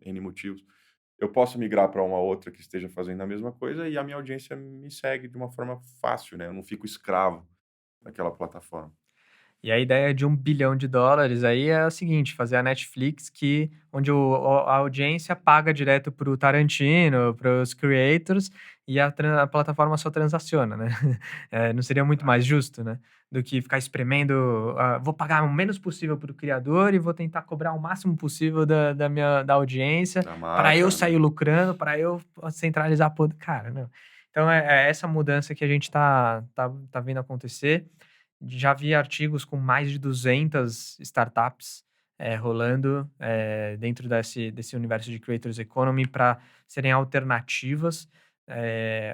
[SPEAKER 2] N motivos, eu posso migrar para uma outra que esteja fazendo a mesma coisa e a minha audiência me segue de uma forma fácil, né, eu não fico escravo daquela plataforma.
[SPEAKER 1] E a ideia de US$ 1 bilhão aí é a seguinte, fazer a Netflix onde a audiência paga direto para o Tarantino, para os creators, e a plataforma só transaciona, né? Não seria muito mais justo, né? Do que ficar espremendo, vou pagar o menos possível para o criador e vou tentar cobrar o máximo possível da audiência
[SPEAKER 2] Da
[SPEAKER 1] para eu
[SPEAKER 2] marca, né.
[SPEAKER 1] sair lucrando, para eu centralizar poder. Cara, não. Então é essa mudança que a gente tá vendo acontecer. Já vi artigos com mais de 200 startups, rolando, dentro desse universo de Creators Economy para serem alternativas,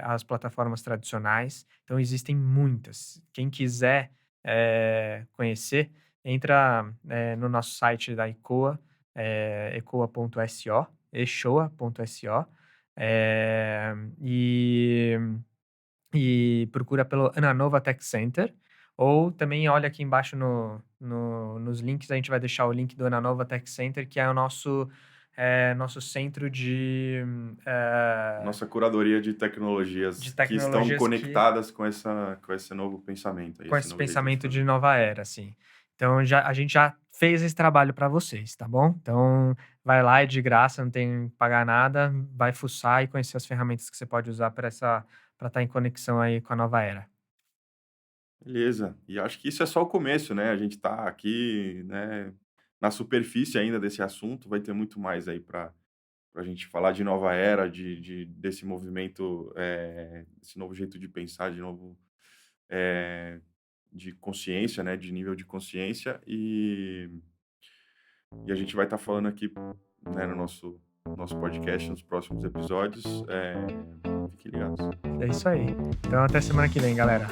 [SPEAKER 1] às plataformas tradicionais. Então existem muitas. Quem quiser, conhecer, entra, no nosso site da Ecoa, ecoa.so, echoa.so, e procura pelo Ananova Tech Center, ou também olha aqui embaixo nos links, a gente vai deixar o link do Ananova Tech Center, que é o nosso centro
[SPEAKER 2] Nossa curadoria de
[SPEAKER 1] de
[SPEAKER 2] tecnologias que estão
[SPEAKER 1] tecnologias
[SPEAKER 2] conectadas com esse novo pensamento aí,
[SPEAKER 1] com
[SPEAKER 2] esse
[SPEAKER 1] esse
[SPEAKER 2] novo jeito de
[SPEAKER 1] pensamento de
[SPEAKER 2] fazer.
[SPEAKER 1] nova era, assim. Então a gente já fez esse trabalho para vocês, tá bom? Então vai lá, é de graça, não tem que pagar nada, vai fuçar e conhecer as ferramentas que você pode usar para estar em conexão aí com a nova era.
[SPEAKER 2] Beleza. E acho que isso é só o começo, né, a gente tá aqui, né, na superfície ainda desse assunto, vai ter muito mais aí pra gente falar de nova era, desse movimento, desse novo jeito de pensar, de novo, eh, de consciência, né, de nível de consciência, e a gente vai estar falando aqui, né, no nosso podcast, nos próximos episódios. Fiquem ligados.
[SPEAKER 1] É isso aí. Então até semana que vem, galera.